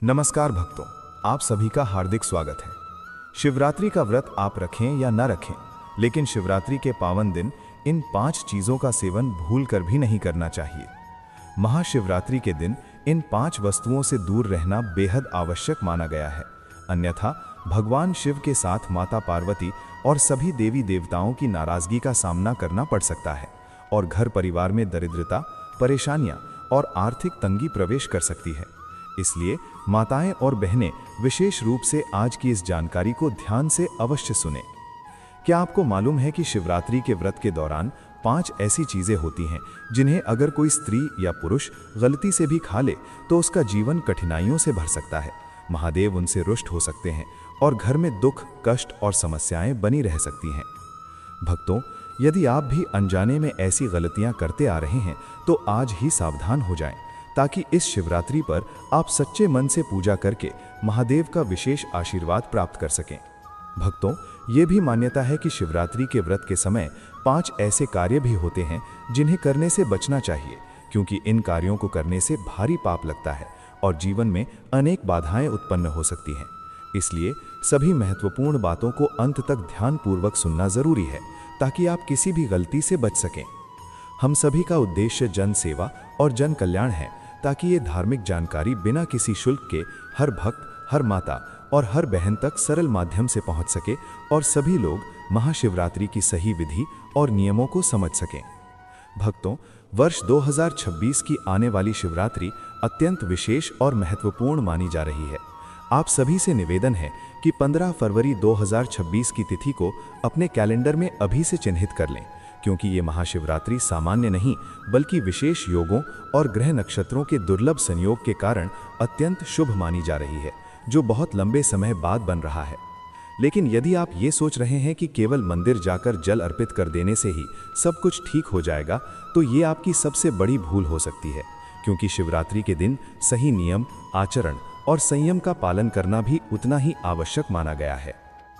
नमस्कार भक्तों, आप सभी का हार्दिक स्वागत है। शिवरात्रि का व्रत आप रखें या न रखें, लेकिन शिवरात्रि के पावन दिन इन 5 चीजों का सेवन भूल कर भी नहीं करना चाहिए। महाशिवरात्रि के दिन इन 5 वस्तुओं से दूर रहना बेहद आवश्यक माना गया है, अन्यथा भगवान शिव के साथ माता पार्वती और सभी देवी देवताओं की नाराजगी का सामना करना पड़ सकता है और घर परिवार में दरिद्रता, परेशानियां और आर्थिक तंगी प्रवेश कर सकती है। इसलिए माताएं और बहनें विशेष रूप से आज की इस जानकारी को ध्यान से अवश्य सुनें। क्या आपको मालूम है कि शिवरात्रि के व्रत के दौरान 5 ऐसी चीजें होती हैं जिन्हें अगर कोई स्त्री या पुरुष गलती से भी खा ले तो उसका जीवन कठिनाइयों से भर सकता है, महादेव उनसे रुष्ट हो सकते हैं और घर में दुख, कष्ट और समस्याएं बनी रह सकती हैं। भक्तों, यदि आप भी अनजाने में ऐसी गलतियां करते आ रहे हैं तो आज ही सावधान हो जाएं, ताकि इस शिवरात्रि पर आप सच्चे मन से पूजा करके महादेव का विशेष आशीर्वाद प्राप्त कर सकें। भक्तों, ये भी मान्यता है कि शिवरात्रि के व्रत के समय 5 ऐसे कार्य भी होते हैं जिन्हें करने से बचना चाहिए, क्योंकि इन कार्यों को करने से भारी पाप लगता है और जीवन में अनेक बाधाएं उत्पन्न हो सकती हैं। इसलिए सभी महत्वपूर्ण बातों को अंत तक ध्यानपूर्वक सुनना जरूरी है, ताकि आप किसी भी गलती से बच सकें। हम सभी का उद्देश्य जन सेवा और जन कल्याण है, ताकि ये धार्मिक जानकारी बिना किसी शुल्क के हर भक्त, हर माता और हर बहन तक सरल माध्यम से पहुंच सके और सभी लोग महाशिवरात्रि की सही विधि और नियमों को समझ सकें। भक्तों, वर्ष 2026 की आने वाली शिवरात्रि अत्यंत विशेष और महत्वपूर्ण मानी जा रही है। आप सभी से निवेदन है कि 15 फरवरी 2026 की तिथि को अपने कैलेंडर में अभी से चिन्हित कर लें, क्योंकि ये महाशिवरात्रि सामान्य नहीं बल्कि विशेष योगों और ग्रह नक्षत्रों के दुर्लभ संयोग के कारण अत्यंत शुभ मानी जा रही है, जो बहुत लंबे समय बाद बन रहा है। लेकिन यदि आप ये सोच रहे हैं कि केवल मंदिर जाकर जल अर्पित कर देने से ही सब कुछ ठीक हो जाएगा, तो ये आपकी सबसे बड़ी भूल हो सकती है, क्योंकि शिवरात्रि के दिन सही नियम, आचरण और संयम का पालन करना भी उतना ही आवश्यक माना गया है।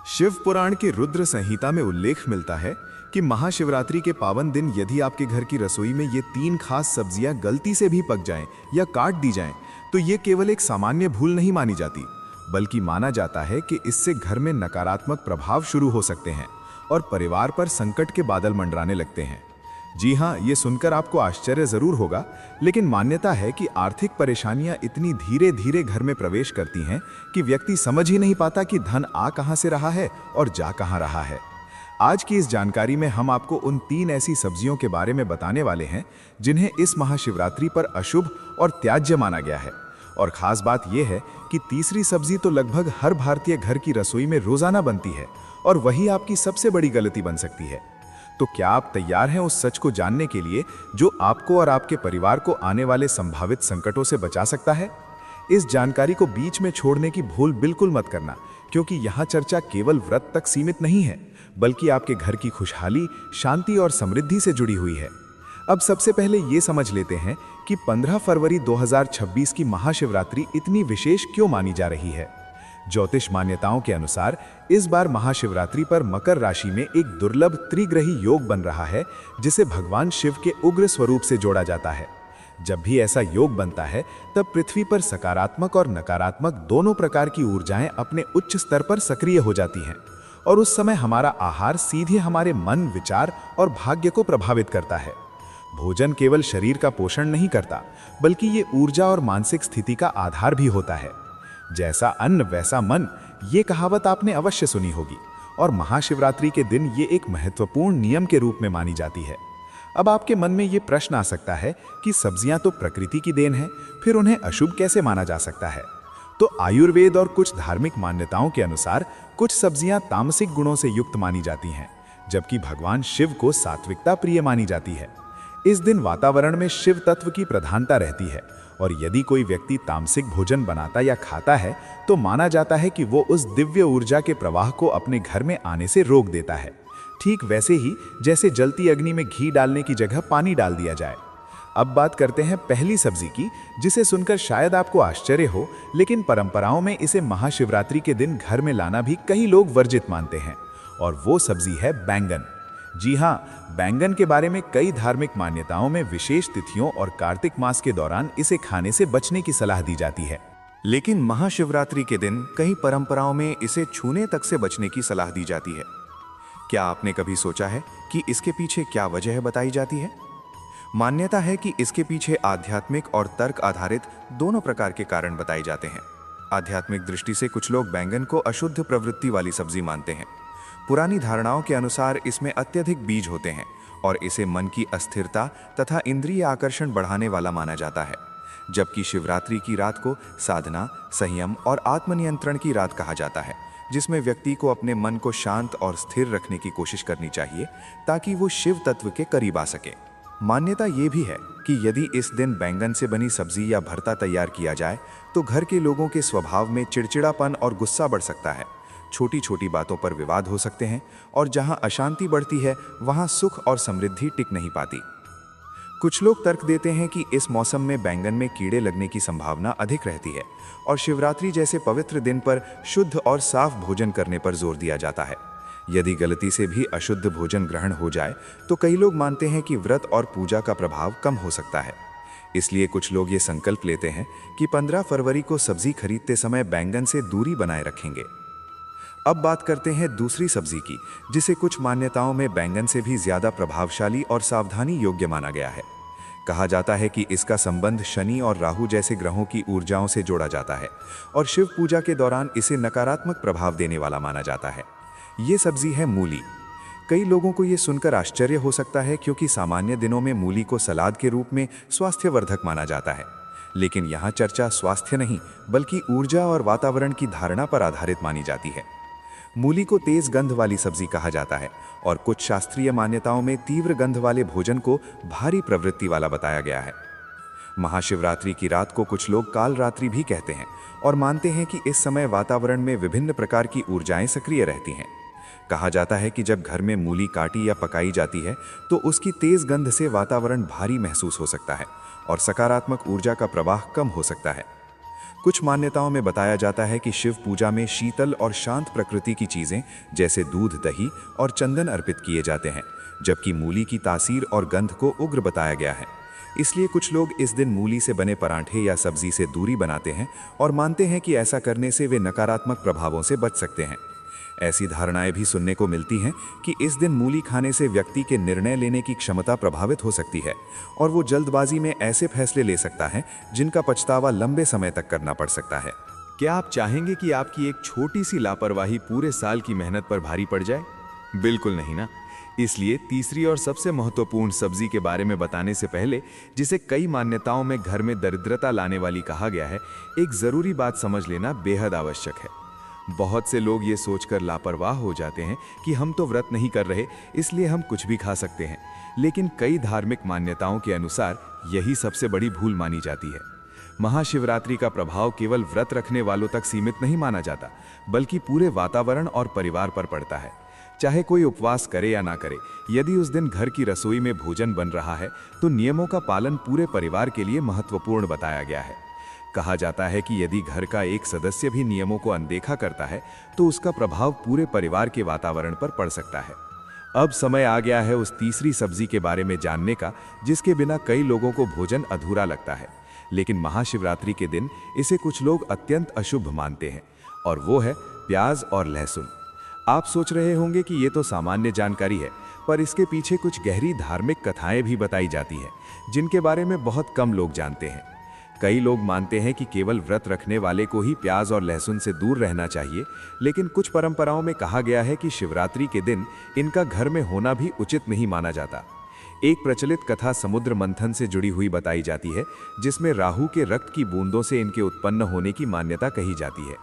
शिव पुराण की रुद्र संहिता में उल्लेख मिलता है कि महाशिवरात्रि के पावन दिन यदि आपके घर की रसोई में ये 3 खास सब्जियां गलती से भी पक जाएं या काट दी जाएं, तो ये केवल एक सामान्य भूल नहीं मानी जाती, बल्कि माना जाता है कि इससे घर में नकारात्मक प्रभाव शुरू हो सकते हैं और परिवार पर संकट के बादल मंडराने लगते हैं। जी हाँ, ये सुनकर आपको आश्चर्य जरूर होगा, लेकिन मान्यता है कि आर्थिक परेशानियां इतनी धीरे धीरे घर में प्रवेश करती हैं कि व्यक्ति समझ ही नहीं पाता कि धन आ कहां से रहा है और जा कहां रहा है। आज की इस जानकारी में हम आपको उन 3 ऐसी सब्जियों के बारे में बताने वाले हैं जिन्हें इस महाशिवरात्रि पर अशुभ और त्याज्य माना गया है। और खास बात यह है कि तीसरी सब्जी तो लगभग हर भारतीय घर की रसोई में रोजाना बनती है और वही आपकी सबसे बड़ी गलती बन सकती है। तो क्या आप तैयार हैं उस सच को जानने के लिए जो आपको और आपके परिवार को आने वाले संभावित संकटों से बचा सकता है? इस जानकारी को बीच में छोड़ने की भूल बिल्कुल मत करना, क्योंकि यहाँ चर्चा केवल व्रत तक सीमित नहीं है, बल्कि आपके घर की खुशहाली, शांति और समृद्धि से जुड़ी हुई है। अब सबसे पहले ये समझ लेते हैं कि 15 फरवरी 2026 की महाशिवरात्रि इतनी विशेष क्यों मानी जा रही है। ज्योतिष मान्यताओं के अनुसार इस बार महाशिवरात्रि पर मकर राशि में एक दुर्लभ त्रिग्रही योग बन रहा है, जिसे भगवान शिव के उग्र स्वरूप से जोड़ा जाता है। जब भी ऐसा योग बनता है, तब पृथ्वी पर सकारात्मक और नकारात्मक दोनों प्रकार की ऊर्जाएं अपने उच्च स्तर पर सक्रिय हो जाती हैं और उस समय हमारा आहार सीधे हमारे मन, विचार और भाग्य को प्रभावित करता है। भोजन केवल शरीर का पोषण नहीं करता, बल्कि ये ऊर्जा और मानसिक स्थिति का आधार भी होता है। जैसा अन्न वैसा मन, ये कहावत आपने अवश्य सुनी होगी और महाशिवरात्रि के दिन ये एक महत्वपूर्ण नियम के रूप में मानी जाती है। अब आपके मन में ये प्रश्न आ सकता है कि सब्जियां तो प्रकृति की देन है, फिर उन्हें अशुभ कैसे माना जा सकता है? तो आयुर्वेद और कुछ धार्मिक मान्यताओं के अनुसार कुछ सब्जियां तामसिक गुणों से युक्त मानी जाती हैं, जबकि भगवान शिव को सात्विकता प्रिय मानी जाती है। इस दिन वातावरण में शिव तत्व की प्रधानता रहती है और यदि कोई व्यक्ति तामसिक भोजन बनाता या खाता है तो माना जाता है कि वो उस दिव्य ऊर्जा के प्रवाह को अपने घर में आने से रोक देता है। ठीक वैसे ही जैसे जलती अग्नि में घी डालने की जगह पानी डाल दिया जाए। अब बात करते हैं पहली सब्जी की, जिसे सुनकर शायद आपको आश्चर्य हो, लेकिन परंपराओं में इसे महाशिवरात्रि के दिन घर में लाना भी कई लोग वर्जित मानते हैं, और वो सब्जी है बैंगन। जी हाँ, बैंगन के बारे में कई धार्मिक मान्यताओं में विशेष तिथियों और कार्तिक मास के दौरान इसे खाने से बचने की सलाह दी जाती है। लेकिन महाशिवरात्रि के दिन कई परंपराओं में इसे छूने तक से बचने की सलाह दी जाती है। क्या आपने कभी सोचा है कि इसके पीछे क्या वजह बताई जाती है? मान्यता है कि इसके पीछे आध्यात्मिक और तर्क आधारित दोनों प्रकार के कारण बताए जाते हैं। आध्यात्मिक दृष्टि से कुछ लोग बैंगन को अशुद्ध प्रवृत्ति वाली सब्जी मानते हैं। पुरानी धारणाओं के अनुसार इसमें अत्यधिक बीज होते हैं और इसे मन की अस्थिरता तथा इंद्रिय आकर्षण बढ़ाने वाला माना जाता है। जबकि शिवरात्रि की रात को साधना, संयम और आत्मनियंत्रण की रात कहा जाता है, जिसमें व्यक्ति को अपने मन को शांत और स्थिर रखने की कोशिश करनी चाहिए ताकि वो शिव तत्व के करीब आ सके। मान्यता ये भी है कि यदि इस दिन बैंगन से बनी सब्जी या भरता तैयार किया जाए तो घर के लोगों के स्वभाव में चिड़चिड़ापन और गुस्सा बढ़ सकता है। छोटी छोटी बातों पर विवाद हो सकते हैं और जहां अशांति बढ़ती है वहां सुख और समृद्धि टिक नहीं पाती। कुछ लोग तर्क देते हैं कि इस मौसम में बैंगन में कीड़े लगने की संभावना अधिक रहती है और शिवरात्रि जैसे पवित्र दिन पर शुद्ध और साफ भोजन करने पर जोर दिया जाता है। यदि गलती से भी अशुद्ध भोजन ग्रहण हो जाए तो कई लोग मानते हैं कि व्रत और पूजा का प्रभाव कम हो सकता है। इसलिए कुछ लोग ये संकल्प लेते हैं कि 15 फरवरी को सब्जी खरीदते समय बैंगन से दूरी बनाए रखेंगे। अब बात करते हैं दूसरी सब्जी की, जिसे कुछ मान्यताओं में बैंगन से भी ज्यादा प्रभावशाली और सावधानी योग्य माना गया है। कहा जाता है कि इसका संबंध शनि और राहु जैसे ग्रहों की ऊर्जाओं से जोड़ा जाता है और शिव पूजा के दौरान इसे नकारात्मक प्रभाव देने वाला माना जाता है। ये सब्जी है मूली। कई लोगों को ये सुनकर आश्चर्य हो सकता है क्योंकि सामान्य दिनों में मूली को सलाद के रूप में स्वास्थ्यवर्धक माना जाता है, लेकिन यहाँ चर्चा स्वास्थ्य नहीं बल्कि ऊर्जा और वातावरण की धारणा पर आधारित मानी जाती है। मूली को तेज गंध वाली सब्जी कहा जाता है और कुछ शास्त्रीय मान्यताओं में तीव्र गंध वाले भोजन को भारी प्रवृत्ति वाला बताया गया है। महाशिवरात्रि की रात को कुछ लोग काल रात्रि भी कहते हैं और मानते हैं कि इस समय वातावरण में विभिन्न प्रकार की ऊर्जाएं सक्रिय रहती हैं। कहा जाता है कि जब घर में मूली काटी या पकाई जाती है तो उसकी तेज गंध से वातावरण भारी महसूस हो सकता है और सकारात्मक ऊर्जा का प्रवाह कम हो सकता है। कुछ मान्यताओं में बताया जाता है कि शिव पूजा में शीतल और शांत प्रकृति की चीजें जैसे दूध, दही और चंदन अर्पित किए जाते हैं, जबकि मूली की तासीर और गंध को उग्र बताया गया है। इसलिए कुछ लोग इस दिन मूली से बने पराठे या सब्जी से दूरी बनाते हैं और मानते हैं कि ऐसा करने से वे नकारात्मक प्रभावों से बच सकते हैं। ऐसी धारणाएं भी सुनने को मिलती हैं कि इस दिन मूली खाने से व्यक्ति के निर्णय लेने की क्षमता प्रभावित हो सकती है और वो जल्दबाजी में ऐसे फैसले ले सकता है जिनका पछतावा लंबे समय तक करना पड़ सकता है। क्या आप चाहेंगे कि आपकी एक छोटी सी लापरवाही पूरे साल की मेहनत पर भारी पड़ जाए? बिल्कुल नहीं ना। इसलिए तीसरी और सबसे महत्वपूर्ण सब्जी के बारे में बताने से पहले, जिसे कई मान्यताओं में घर में दरिद्रता लाने वाली कहा गया है, एक जरूरी बात समझ लेना बेहद आवश्यक है। बहुत से लोग ये सोचकर लापरवाह हो जाते हैं कि हम तो व्रत नहीं कर रहे इसलिए हम कुछ भी खा सकते हैं, लेकिन कई धार्मिक मान्यताओं के अनुसार यही सबसे बड़ी भूल मानी जाती है। महाशिवरात्रि का प्रभाव केवल व्रत रखने वालों तक सीमित नहीं माना जाता, बल्कि पूरे वातावरण और परिवार पर पड़ता है। चाहे कोई उपवास करे या ना करे, यदि उस दिन घर की रसोई में भोजन बन रहा है तो नियमों का पालन पूरे परिवार के लिए महत्वपूर्ण बताया गया है। कहा जाता है कि यदि घर का एक सदस्य भी नियमों को अनदेखा करता है तो उसका प्रभाव पूरे परिवार के वातावरण पर पड़ सकता है। अब समय आ गया है उस तीसरी सब्जी के बारे में जानने का, जिसके बिना कई लोगों को भोजन अधूरा लगता है, लेकिन महाशिवरात्रि के दिन इसे कुछ लोग अत्यंत अशुभ मानते हैं, और वो है प्याज और लहसुन। आप सोच रहे होंगे कि ये तो सामान्य जानकारी है, पर इसके पीछे कुछ गहरी धार्मिक कथाएं भी बताई जाती हैं, जिनके बारे में बहुत कम लोग जानते हैं। कई लोग मानते हैं कि केवल व्रत रखने वाले को ही प्याज और लहसुन से दूर रहना चाहिए, लेकिन कुछ परंपराओं में कहा गया है कि शिवरात्रि के दिन इनका घर में होना भी उचित नहीं माना जाता। एक प्रचलित कथा समुद्र मंथन से जुड़ी हुई बताई जाती है, जिसमें राहु के रक्त की बूंदों से इनके उत्पन्न होने की मान्यता कही जाती है।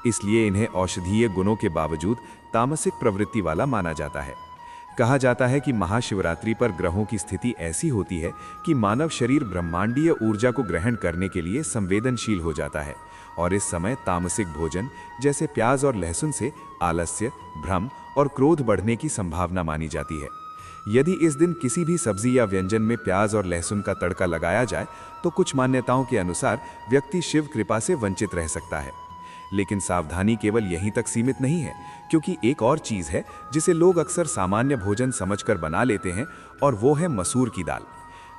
इसलिए इन्हें औषधीय गुणों के बावजूद तामसिक प्रवृत्ति वाला माना जाता है। कहा जाता है कि महाशिवरात्रि पर ग्रहों की स्थिति ऐसी होती है कि मानव शरीर ब्रह्मांडीय ऊर्जा को ग्रहण करने के लिए संवेदनशील हो जाता है, और इस समय तामसिक भोजन जैसे प्याज और लहसुन से आलस्य, भ्रम और क्रोध बढ़ने की संभावना मानी जाती है। यदि इस दिन किसी भी सब्जी या व्यंजन में प्याज और लहसुन का तड़का लगाया जाए तो कुछ मान्यताओं के अनुसार व्यक्ति शिव कृपा से वंचित रह सकता है। लेकिन सावधानी केवल यहीं तक सीमित नहीं है, क्योंकि एक और चीज है जिसे लोग अक्सर सामान्य भोजन समझकर बना लेते हैं, और वो है मसूर की दाल।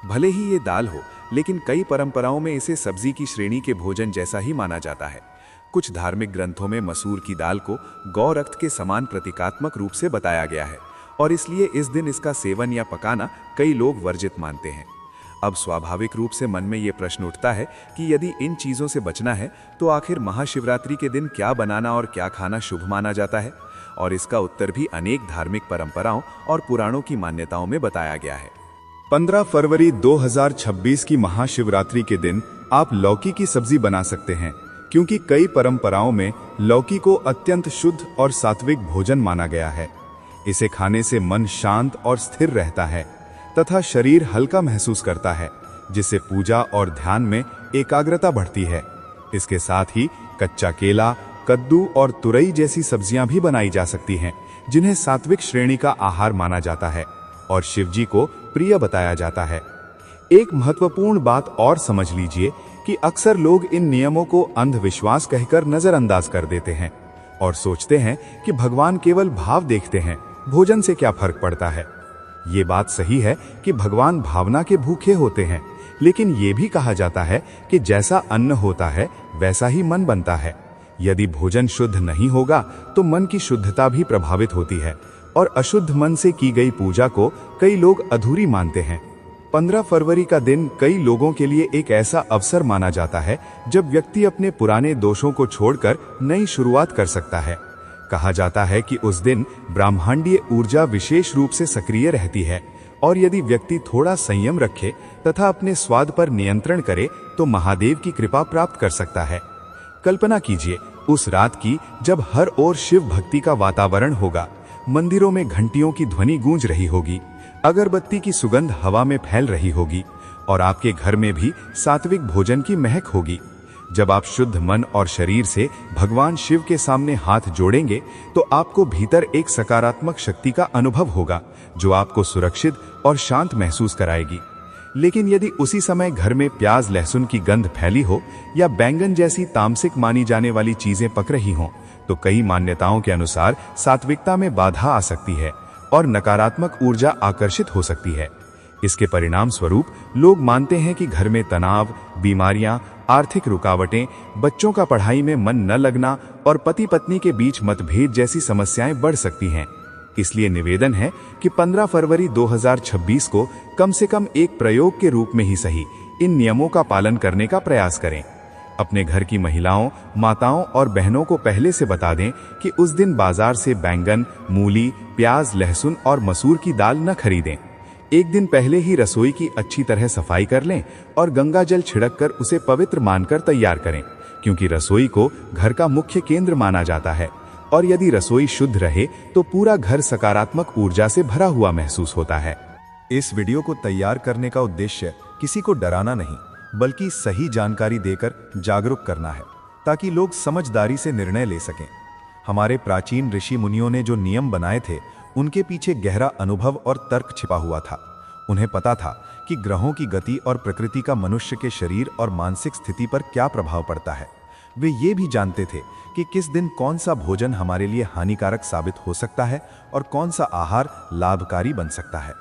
भले ही ये दाल हो, लेकिन कई परंपराओं में इसे सब्जी की श्रेणी के भोजन जैसा ही माना जाता है। कुछ धार्मिक ग्रंथों में मसूर की दाल को गौ रक्त के समान प्रतीकात्मक रूप से बताया गया है और इसलिए इस दिन इसका सेवन या पकाना कई लोग वर्जित मानते हैं। अब स्वाभाविक रूप से मन में ये प्रश्न उठता है कि यदि इन चीज़ों से बचना है तो आखिर महाशिवरात्रि के दिन क्या बनाना और क्या खाना शुभ माना जाता है, और इसका उत्तर भी अनेक धार्मिक परंपराओं और पुराणों की मान्यताओं में बताया गया है। 15 फरवरी 2026 की महाशिवरात्रि के दिन आप लौकी की सब्जी बना सकते हैं, क्योंकि कई परंपराओं में लौकी को अत्यंत शुद्ध और सात्विक भोजन माना गया है। इसे खाने से मन शांत और स्थिर रहता है तथा शरीर हल्का महसूस करता है, जिससे पूजा और ध्यान में एकाग्रता बढ़ती है। इसके साथ ही कच्चा केला, कद्दू और तुरई जैसी सब्जियां भी बनाई जा सकती हैं, जिन्हें सात्विक श्रेणी का आहार माना जाता है और शिवजी को प्रिय बताया जाता है। एक महत्वपूर्ण बात और समझ लीजिए कि अक्सर लोग इन नियमों को अंधविश्वास कहकर नजरअंदाज कर देते हैं और सोचते हैं कि भगवान केवल भाव देखते हैं, भोजन से क्या फर्क पड़ता है। ये बात सही है कि भगवान भावना के भूखे होते हैं, लेकिन ये भी कहा जाता है कि जैसा अन्न होता है वैसा ही मन बनता है। यदि भोजन शुद्ध नहीं होगा तो मन की शुद्धता भी प्रभावित होती है और अशुद्ध मन से की गई पूजा को कई लोग अधूरी मानते हैं। 15 फरवरी का दिन कई लोगों के लिए एक ऐसा अवसर माना जाता है जब व्यक्ति अपने पुराने दोषों को छोड़कर नई शुरुआत कर सकता है। कहा जाता है कि उस दिन ब्रह्मांडीय ऊर्जा विशेष रूप से सक्रिय रहती है और यदि व्यक्ति थोड़ा संयम रखे तथा अपने स्वाद पर नियंत्रण करे तो महादेव की कृपा प्राप्त कर सकता है। कल्पना कीजिए उस रात की जब हर ओर शिव भक्ति का वातावरण होगा, मंदिरों में घंटियों की ध्वनि गूंज रही होगी, अगरबत्ती की सुगंध हवा में फैल रही होगी और आपके घर में भी सात्विक भोजन की महक होगी। जब आप शुद्ध मन और शरीर से भगवान शिव के सामने हाथ जोड़ेंगे तो आपको भीतर एक सकारात्मक शक्ति का अनुभव होगा जो आपको सुरक्षित और शांत महसूस कराएगी। लेकिन यदि उसी समय घर में प्याज लहसुन की गंध फैली हो या बैंगन जैसी तामसिक मानी जाने वाली चीजें पक रही हों, तो कई मान्यताओं के अनुसार सात्विकता में बाधा आ सकती है और नकारात्मक ऊर्जा आकर्षित हो सकती है। इसके परिणाम स्वरूप लोग मानते हैं कि घर में तनाव, बीमारियां, आर्थिक रुकावटें, बच्चों का पढ़ाई में मन न लगना और पति पत्नी के बीच मतभेद जैसी समस्याएं बढ़ सकती हैं। इसलिए निवेदन है कि 15 फरवरी 2026 को कम से कम एक प्रयोग के रूप में ही सही इन नियमों का पालन करने का प्रयास करें। अपने घर की महिलाओं, माताओं और बहनों को पहले से बता दें कि उस दिन बाजार से बैंगन, मूली, प्याज, लहसुन और मसूर की दाल न खरीदें। एक दिन पहले ही रसोई की अच्छी तरह सफाई कर लें और गंगा जल छिड़ककर उसे पवित्र मानकर तैयार करें, क्योंकि रसोई को घर का मुख्य केंद्र माना जाता है और यदि रसोई शुद्ध रहे तो पूरा घर सकारात्मक ऊर्जा से भरा हुआ महसूस होता है। इस वीडियो को तैयार करने का उद्देश्य किसी को डराना नहीं, बल्कि सही जानकारी देकर जागरूक करना है, ताकि लोग समझदारी से निर्णय ले सकें। हमारे प्राचीन ऋषि मुनियों ने जो नियम बनाए थे उनके पीछे गहरा अनुभव और तर्क छिपा हुआ था। उन्हें पता था कि ग्रहों की गति और प्रकृति का मनुष्य के शरीर और मानसिक स्थिति पर क्या प्रभाव पड़ता है। वे ये भी जानते थे कि किस दिन कौन सा भोजन हमारे लिए हानिकारक साबित हो सकता है और कौन सा आहार लाभकारी बन सकता है।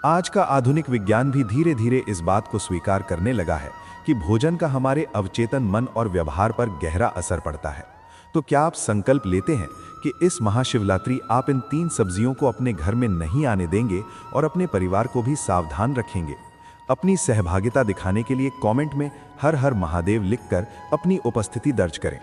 आज का आधुनिक विज्ञान भी धीरे धीरे इस बात को स्वीकार करने लगा है कि भोजन का हमारे अवचेतन मन और व्यवहार पर गहरा असर पड़ता है। तो क्या आप संकल्प लेते हैं कि इस महाशिवरात्रि आप इन 3 सब्जियों को अपने घर में नहीं आने देंगे और अपने परिवार को भी सावधान रखेंगे? अपनी सहभागिता दिखाने के लिए कमेंट में हर हर महादेव लिखकर अपनी उपस्थिति दर्ज करें।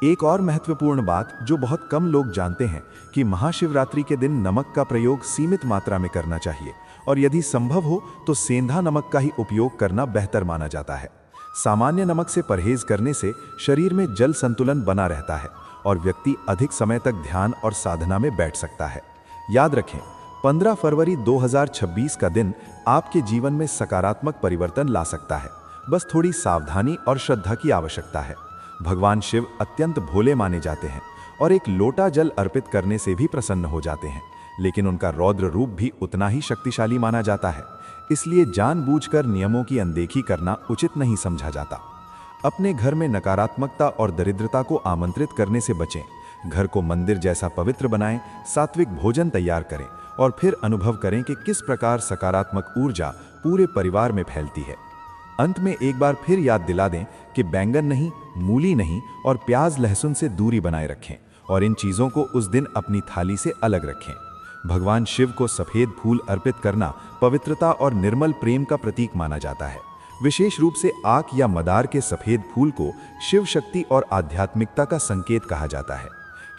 एक और महत्वपूर्ण बात जो बहुत कम लोग जानते हैं कि महाशिवरात्रि के दिन नमक का प्रयोग सीमित मात्रा में करना चाहिए और यदि संभव हो तो सेंधा नमक का ही उपयोग करना बेहतर माना जाता है। सामान्य नमक से परहेज करने से शरीर में जल संतुलन बना रहता है और व्यक्ति अधिक समय तक ध्यान और साधना में बैठ सकता है। याद रखें, 15 फरवरी 2026 का दिन आपके जीवन में सकारात्मक परिवर्तन ला सकता है। बस थोड़ी सावधानी और श्रद्धा की आवश्यकता है। भगवान शिव अत्यंत भोले माने जाते हैं और एक लोटा जल अर्पित करने से भी प्रसन्न हो जाते हैं, लेकिन उनका रौद्र रूप भी उतना ही शक्तिशाली माना जाता है। इसलिए जानबूझकर नियमों की अनदेखी करना उचित नहीं समझा जाता। अपने घर में नकारात्मकता और दरिद्रता को आमंत्रित करने से बचें। घर को मंदिर जैसा पवित्र बनाएं, सात्विक भोजन तैयार करें और फिर अनुभव करें कि किस प्रकार सकारात्मक ऊर्जा पूरे परिवार में फैलती है। अंत में एक बार फिर याद दिला दें कि बैंगन नहीं, मूली नहीं और प्याज लहसुन से दूरी बनाए रखें और इन चीज़ों को उस दिन अपनी थाली से अलग रखें। भगवान शिव को सफ़ेद फूल अर्पित करना पवित्रता और निर्मल प्रेम का प्रतीक माना जाता है। विशेष रूप से आक या मदार के सफ़ेद फूल को शिव शक्ति और आध्यात्मिकता का संकेत कहा जाता है।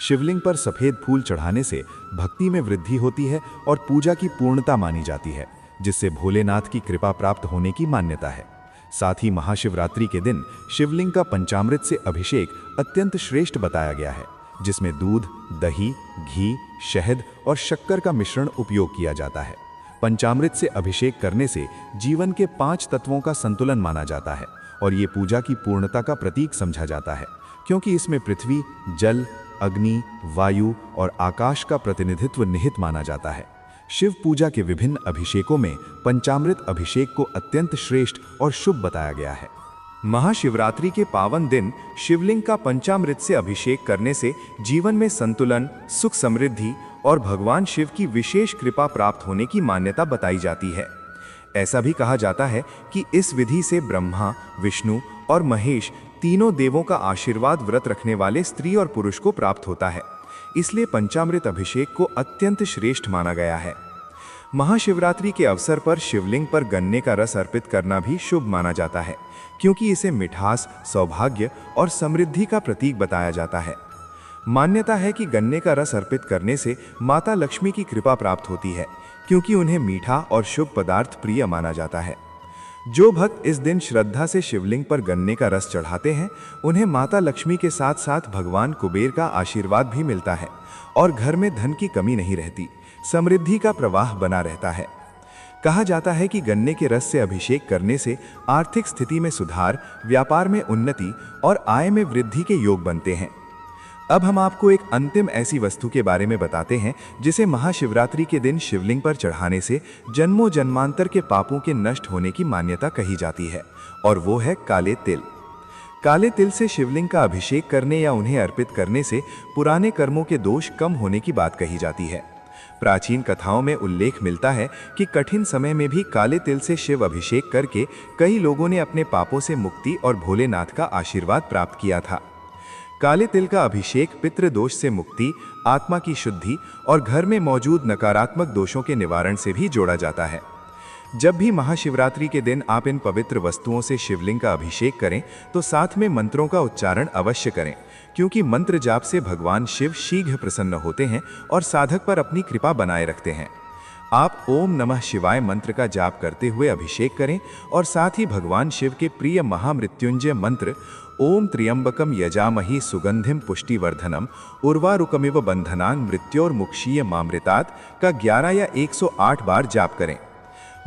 शिवलिंग पर सफ़ेद फूल चढ़ाने से भक्ति में वृद्धि होती है और पूजा की पूर्णता मानी जाती है, जिससे भोलेनाथ की कृपा प्राप्त होने की मान्यता है। साथ ही महाशिवरात्रि के दिन शिवलिंग का पंचामृत से अभिषेक अत्यंत श्रेष्ठ बताया गया है, जिसमें दूध, दही, घी, शहद और शक्कर का मिश्रण उपयोग किया जाता है। पंचामृत से अभिषेक करने से जीवन के 5 तत्वों का संतुलन माना जाता है और ये पूजा की पूर्णता का प्रतीक समझा जाता है, क्योंकि इसमें पृथ्वी, जल, अग्नि, वायु और आकाश का प्रतिनिधित्व निहित माना जाता है। शिव पूजा के विभिन्न अभिषेकों में पंचामृत अभिषेक को अत्यंत श्रेष्ठ और शुभ बताया गया है। महाशिवरात्रि के पावन दिन शिवलिंग का पंचामृत से अभिषेक करने से जीवन में संतुलन, सुख, समृद्धि और भगवान शिव की विशेष कृपा प्राप्त होने की मान्यता बताई जाती है। ऐसा भी कहा जाता है कि इस विधि से ब्रह्मा, विष्णु और महेश तीनों देवों का आशीर्वाद व्रत रखने वाले स्त्री और पुरुष को प्राप्त होता है। इसलिए पंचामृत अभिषेक को अत्यंत श्रेष्ठ माना गया है। महाशिवरात्रि के अवसर पर शिवलिंग पर गन्ने का रस अर्पित करना भी शुभ माना जाता है, क्योंकि इसे मिठास, सौभाग्य और समृद्धि का प्रतीक बताया जाता है। मान्यता है कि गन्ने का रस अर्पित करने से माता लक्ष्मी की कृपा प्राप्त होती है, क्योंकि उन्हें मीठा और शुभ पदार्थ प्रिय माना जाता है। जो भक्त इस दिन श्रद्धा से शिवलिंग पर गन्ने का रस चढ़ाते हैं, उन्हें माता लक्ष्मी के साथ साथ भगवान कुबेर का आशीर्वाद भी मिलता है और घर में धन की कमी नहीं रहती, समृद्धि का प्रवाह बना रहता है। कहा जाता है कि गन्ने के रस से अभिषेक करने से आर्थिक स्थिति में सुधार, व्यापार में उन्नति और आय में वृद्धि के योग बनते हैं। अब हम आपको एक अंतिम ऐसी वस्तु के बारे में बताते हैं जिसे महाशिवरात्रि के दिन शिवलिंग पर चढ़ाने से जन्मों जन्मांतर के पापों के नष्ट होने की मान्यता कही जाती है, और वो है काले तिल। काले तिल से शिवलिंग का अभिषेक करने या उन्हें अर्पित करने से पुराने कर्मों के दोष कम होने की बात कही जाती है। प्राचीन कथाओं में उल्लेख मिलता है कि कठिन समय में भी काले तिल से शिव अभिषेक करके कई लोगों ने अपने पापों से मुक्ति और भोलेनाथ का आशीर्वाद प्राप्त किया था। काले तिल का अभिषेक पितृदोष से मुक्ति, आत्मा की शुद्धि और घर में मौजूद नकारात्मक दोषों के निवारण से भी जोड़ा जाता है। जब भी महाशिवरात्रि के दिन आप इन पवित्र वस्तुओं से शिवलिंग का अभिषेक करें तो साथ में मंत्रों का उच्चारण अवश्य करें, क्योंकि मंत्र जाप से भगवान शिव शीघ्र प्रसन्न होते हैं और साधक पर अपनी कृपा बनाए रखते हैं। आप ओम नमः शिवाय मंत्र का जाप करते हुए अभिषेक करें और साथ ही भगवान शिव के प्रिय महामृत्युंजय मंत्र ओम त्र्यंबकम यजामहि सुगंधिम पुष्टिवर्धनम उर्वारुकमिव बंधनान मृत्योर्मुक्षीय मामृतात् का 11 या 108 बार जाप करें।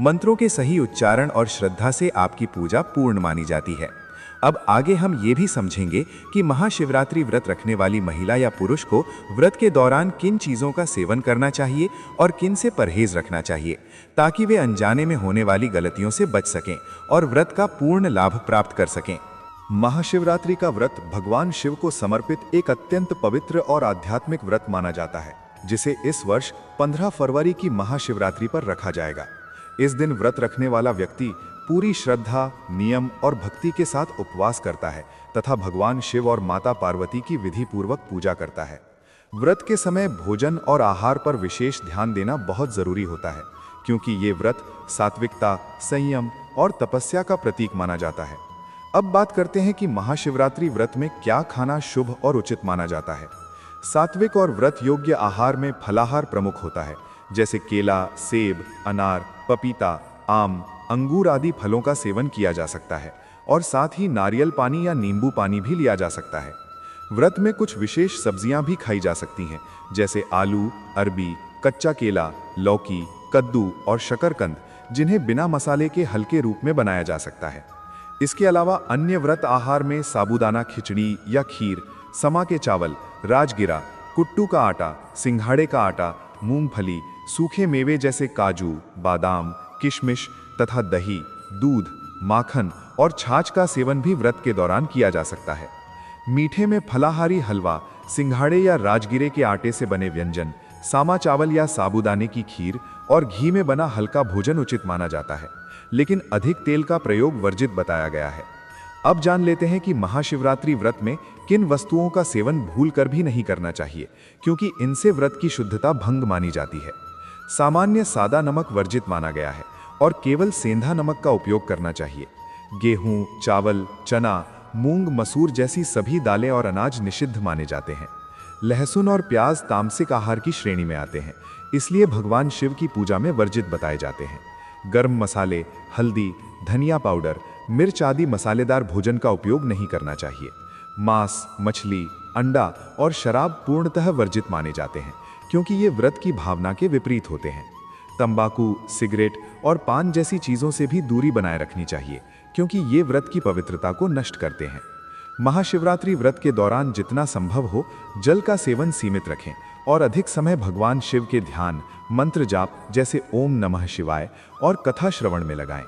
मंत्रों के सही उच्चारण और श्रद्धा से आपकी पूजा पूर्ण मानी जाती है। अब आगे हम ये भी समझेंगे कि महाशिवरात्रि व्रत रखने वाली महिला या पुरुष को व्रत के दौरान किन चीज़ों का सेवन करना चाहिए और किन से परहेज रखना चाहिए, ताकि वे अनजाने में होने वाली गलतियों से बच सकें और व्रत का पूर्ण लाभ प्राप्त कर सकें। महाशिवरात्रि का व्रत भगवान शिव को समर्पित एक अत्यंत पवित्र और आध्यात्मिक व्रत माना जाता है, जिसे इस वर्ष 15 फरवरी की महाशिवरात्रि पर रखा जाएगा। इस दिन व्रत रखने वाला व्यक्ति पूरी श्रद्धा, नियम और भक्ति के साथ उपवास करता है तथा भगवान शिव और माता पार्वती की विधि पूर्वक पूजा करता है। व्रत के समय भोजन और आहार पर विशेष ध्यान देना बहुत जरूरी होता है, क्योंकि ये व्रत सात्विकता, संयम और तपस्या का प्रतीक माना जाता है। अब बात करते हैं कि महाशिवरात्रि व्रत में क्या खाना शुभ और उचित माना जाता है। सात्विक और व्रत योग्य आहार में फलाहार प्रमुख होता है, जैसे केला, सेब, अनार, पपीता, आम, अंगूर आदि फलों का सेवन किया जा सकता है और साथ ही नारियल पानी या नींबू पानी भी लिया जा सकता है। व्रत में कुछ विशेष सब्जियां भी खाई जा सकती हैं, जैसे आलू, अरबी, कच्चा केला, लौकी, कद्दू और शकरकंद, जिन्हें बिना मसाले के हल्के रूप में बनाया जा सकता है। इसके अलावा अन्य व्रत आहार में साबूदाना खिचड़ी या खीर, समा के चावल, राजगिरा, कुट्टू का आटा, सिंघाड़े का आटा, मूंगफली, सूखे मेवे जैसे काजू, बादाम, किशमिश तथा दही, दूध, माखन और छाछ का सेवन भी व्रत के दौरान किया जा सकता है। मीठे में फलाहारी हलवा, सिंघाड़े या राजगिरे के आटे से बने व्यंजन, सामा चावल या साबूदाने की खीर और घी में बना हल्का भोजन उचित माना जाता है, लेकिन अधिक तेल का प्रयोग वर्जित बताया गया है। अब जान लेते हैं कि महाशिवरात्रि व्रत में किन वस्तुओं का सेवन भूलकर भी नहीं करना चाहिए, क्योंकि इनसे व्रत की शुद्धता भंग मानी जाती है। सामान्य सादा नमक वर्जित माना गया है और केवल सेंधा नमक का उपयोग करना चाहिए। गेहूं, चावल, चना, मूंग, मसूर जैसी सभी दालें और अनाज निषिद्ध माने जाते हैं। लहसुन और प्याज तामसिक आहार की श्रेणी में आते हैं, इसलिए भगवान शिव की पूजा में वर्जित बताए जाते हैं। गर्म मसाले, हल्दी, धनिया पाउडर, मिर्च आदि मसालेदार भोजन का उपयोग नहीं करना चाहिए। मांस, मछली, अंडा और शराब पूर्णतः वर्जित माने जाते हैं, क्योंकि ये व्रत की भावना के विपरीत होते हैं। तंबाकू, सिगरेट और पान जैसी चीजों से भी दूरी बनाए रखनी चाहिए, क्योंकि ये व्रत की पवित्रता को नष्ट करते हैं। महाशिवरात्रि व्रत के दौरान जितना संभव हो जल का सेवन सीमित रखें और अधिक समय भगवान शिव के ध्यान, मंत्र जाप जैसे ओम नमः शिवाय और कथा श्रवण में लगाएं।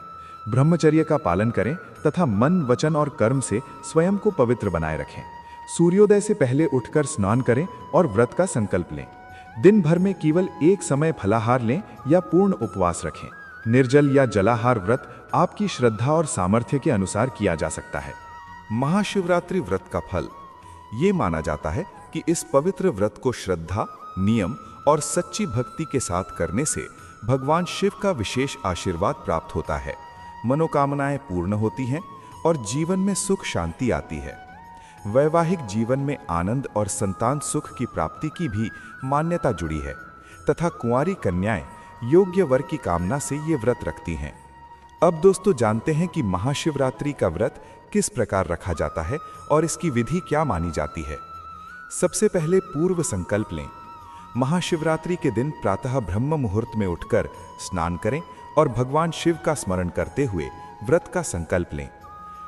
ब्रह्मचर्य का पालन करें तथा मन, वचन और कर्म से स्वयं को पवित्र बनाए रखें। सूर्योदय से पहले उठकर स्नान करें और व्रत का संकल्प लें। दिन भर में केवल एक समय फलाहार लें या पूर्ण उपवास रखें। निर्जल या जलाहार व्रत आपकी श्रद्धा और सामर्थ्य के अनुसार किया जा सकता है। महाशिवरात्रि व्रत का फल ये माना जाता है कि इस पवित्र व्रत को श्रद्धा, नियम और सच्ची भक्ति के साथ करने से भगवान शिव का विशेष आशीर्वाद प्राप्त होता है, मनोकामनाएं पूर्ण होती हैं और जीवन में सुख शांति आती है। वैवाहिक जीवन में आनंद और संतान सुख की प्राप्ति की भी मान्यता जुड़ी है तथा कुंवारी कन्याएं योग्य वर की कामना से ये व्रत रखती हैं। अब दोस्तों जानते हैं कि महाशिवरात्रि का व्रत किस प्रकार रखा जाता है और इसकी विधि क्या मानी जाती है। सबसे पहले पूर्व संकल्प लें। महाशिवरात्रि के दिन प्रातः ब्रह्म मुहूर्त में उठकर स्नान करें और भगवान शिव का स्मरण करते हुए व्रत का संकल्प लें।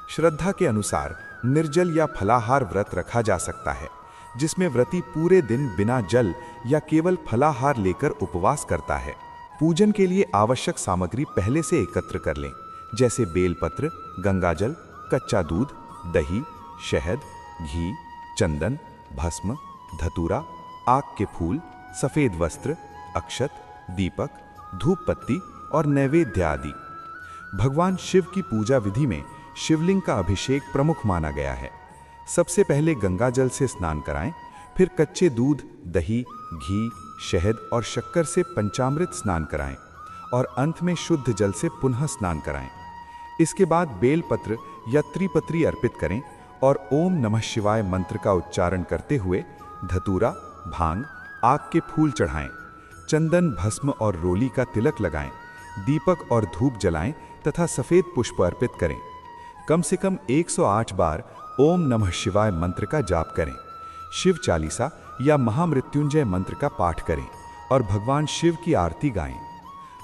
श्रद्धा के अनुसार निर्जल या फलाहार व्रत रखा जा सकता है, जिसमें व्रती पूरे दिन बिना जल या केवल फलाहार लेकर उपवास करता है। पूजन के लिए आवश्यक सामग्री पहले से एकत्र कर लें, जैसे बेलपत्र, गंगाजल, कच्चा दूध, दही, शहद, घी, चंदन, भस्म, धतूरा, आक के फूल, सफेद वस्त्र, अक्षत, दीपक, धूप पत्ती और नैवेद्य आदि। भगवान शिव की पूजा विधि में शिवलिंग का अभिषेक प्रमुख माना गया है। सबसे पहले गंगाजल से स्नान कराएं, फिर कच्चे दूध, दही, घी, शहद और शक्कर से पंचामृत स्नान कराएं और अंत में शुद्ध जल से पुनः स्नान कराएं। इसके बाद बेलपत्र या त्रिपत्री अर्पित करें और ओम नमः शिवाय मंत्र का उच्चारण करते हुए धतूरा, भांग, आक के फूल चढ़ाएं, चंदन, भस्म और रोली का तिलक लगाएं, दीपक और धूप जलाएं तथा सफेद पुष्प अर्पित करें। कम से कम 108 बार ओम नमः शिवाय मंत्र का जाप करें। शिव चालीसा या महामृत्युंजय मंत्र का पाठ करें और भगवान शिव की आरती गाएं।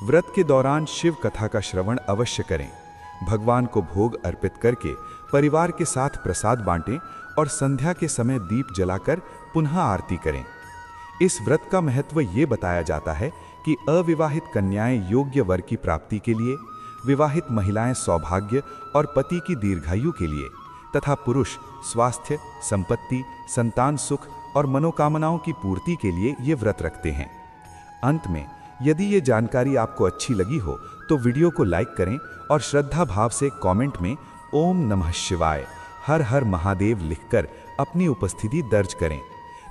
व्रत के दौरान शिव कथा का श्रवण अवश्य करें। भगवान को भोग अर्पित करके परिवार के साथ प्रसाद बांटें और संध्या के समय दीप जलाकर पुनः आरती करें। इस व्रत का महत्व ये बताया जाता है कि अविवाहित कन्याएं योग्य वर की प्राप्ति के लिए, विवाहित महिलाएं सौभाग्य और पति की दीर्घायु के लिए तथा पुरुष स्वास्थ्य, संपत्ति, संतान सुख और मनोकामनाओं की पूर्ति के लिए ये व्रत रखते हैं। अंत में यदि ये जानकारी आपको अच्छी लगी हो तो वीडियो को लाइक करें और श्रद्धा भाव से कमेंट में ओम नमः शिवाय, हर हर महादेव लिखकर अपनी उपस्थिति दर्ज करें,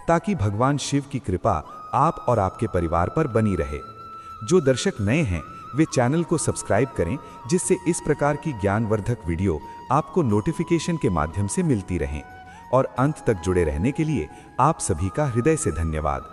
ताकि भगवान शिव की कृपा आप और आपके परिवार पर बनी रहे। जो दर्शक नए हैं वे चैनल को सब्सक्राइब करें, जिससे इस प्रकार की ज्ञानवर्धक वीडियो आपको नोटिफिकेशन के माध्यम से मिलती रहें। और अंत तक जुड़े रहने के लिए आप सभी का हृदय से धन्यवाद।